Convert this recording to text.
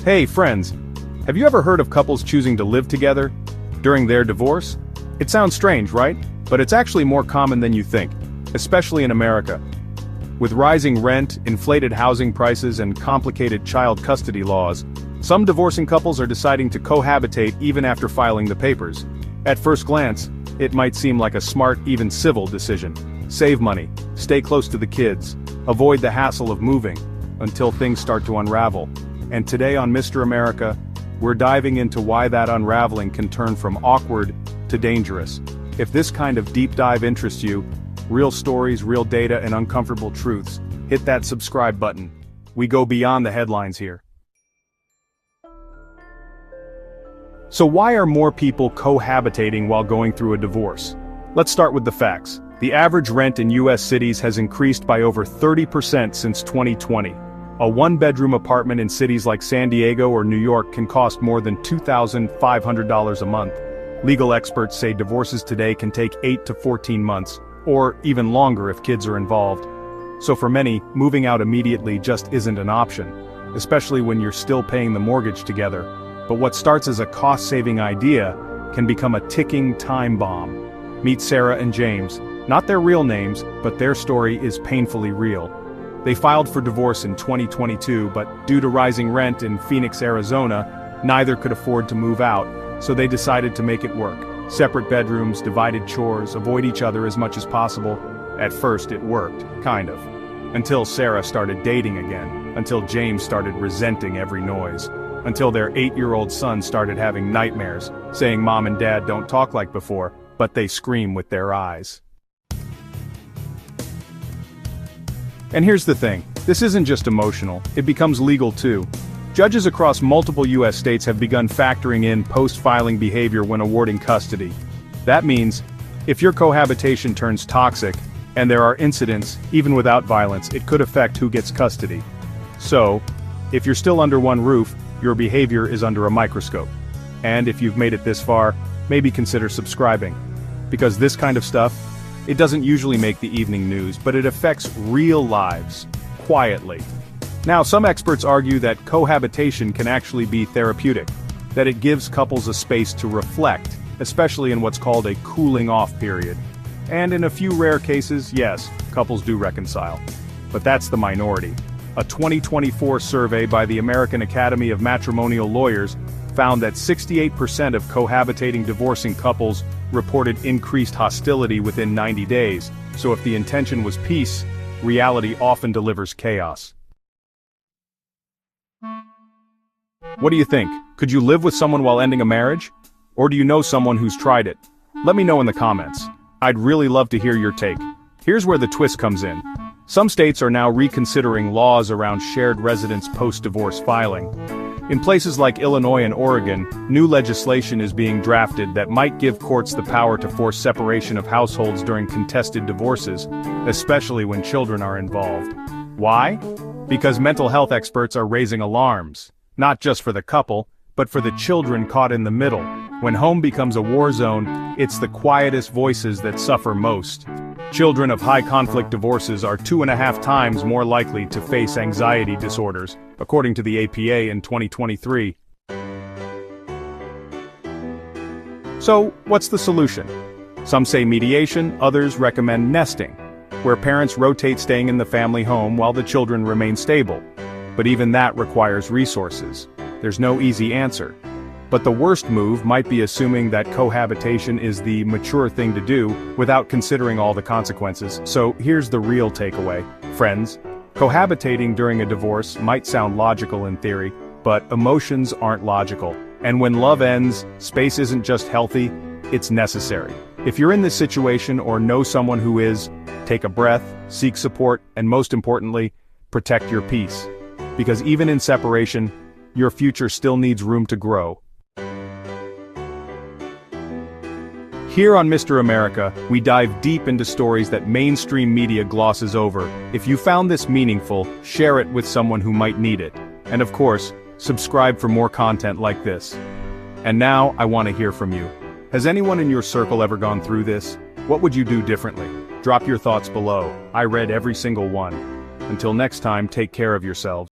Hey friends, have you ever heard of couples choosing to live together during their divorce? It sounds strange, right? But it's actually more common than you think, especially in America. With rising rent, inflated housing prices, and complicated child custody laws, some divorcing couples are deciding to cohabitate even after filing the papers. At first glance, it might seem like a smart, even civil decision. Save money, stay close to the kids, avoid the hassle of moving, until things start to unravel. And today on Mr. America, we're diving into why that unraveling can turn from awkward to dangerous. If this kind of deep dive interests you, real stories, real data, and uncomfortable truths, hit that subscribe button. We go beyond the headlines here. So why are more people cohabitating while going through a divorce? Let's start with the facts. The average rent in US cities has increased by over 30% since 2020. A one-bedroom apartment in cities like San Diego or New York can cost more than $2,500 a month. Legal experts say divorces today can take 8 to 14 months, or even longer if kids are involved. So for many, moving out immediately just isn't an option, especially when you're still paying the mortgage together. But what starts as a cost-saving idea can become a ticking time bomb. Meet Sarah and James. Not their real names, but their story is painfully real. They filed for divorce in 2022, but due to rising rent in Phoenix, Arizona, neither could afford to move out, so they decided to make it work. Separate bedrooms, divided chores, avoid each other as much as possible. At first it worked, kind of. Until Sarah started dating again, until James started resenting every noise, until their 8-year-old son started having nightmares, saying mom and dad don't talk like before, but they scream with their eyes. And here's the thing, this isn't just emotional, it becomes legal too. Judges across multiple US states have begun factoring in post-filing behavior when awarding custody. That means, if your cohabitation turns toxic, and there are incidents, even without violence, it could affect who gets custody. So, if you're still under one roof, your behavior is under a microscope. And if you've made it this far, maybe consider subscribing. Because this kind of stuff, it doesn't usually make the evening news, but it affects real lives, quietly. Now, some experts argue that cohabitation can actually be therapeutic, that it gives couples a space to reflect, especially in what's called a cooling-off period. And in a few rare cases, yes, couples do reconcile. But that's the minority. A 2024 survey by the American Academy of Matrimonial Lawyers found that 68% of cohabitating divorcing couples reported increased hostility within 90 days, so if the intention was peace, reality often delivers chaos. What do you think? Could you live with someone while ending a marriage? Or do you know someone who's tried it? Let me know in the comments. I'd really love to hear your take. Here's where the twist comes in. Some states are now reconsidering laws around shared residence post-divorce filing. In places like Illinois and Oregon, new legislation is being drafted that might give courts the power to force separation of households during contested divorces, especially when children are involved. Why? Because mental health experts are raising alarms, not just for the couple, but for the children caught in the middle. When home becomes a war zone, it's the quietest voices that suffer most. Children of high-conflict divorces are 2.5 times more likely to face anxiety disorders, according to the APA in 2023. So, what's the solution? Some say mediation, others recommend nesting, where parents rotate staying in the family home while the children remain stable. But even that requires resources. There's no easy answer. But the worst move might be assuming that cohabitation is the mature thing to do without considering all the consequences. So here's the real takeaway, friends. Cohabitating during a divorce might sound logical in theory, but emotions aren't logical. And when love ends, space isn't just healthy, it's necessary. If you're in this situation or know someone who is, take a breath, seek support, and most importantly, protect your peace. Because even in separation, your future still needs room to grow. Here on Mr. America, we dive deep into stories that mainstream media glosses over. If you found this meaningful, share it with someone who might need it. And of course, subscribe for more content like this. And now, I want to hear from you. Has anyone in your circle ever gone through this? What would you do differently? Drop your thoughts below. I read every single one. Until next time, take care of yourselves.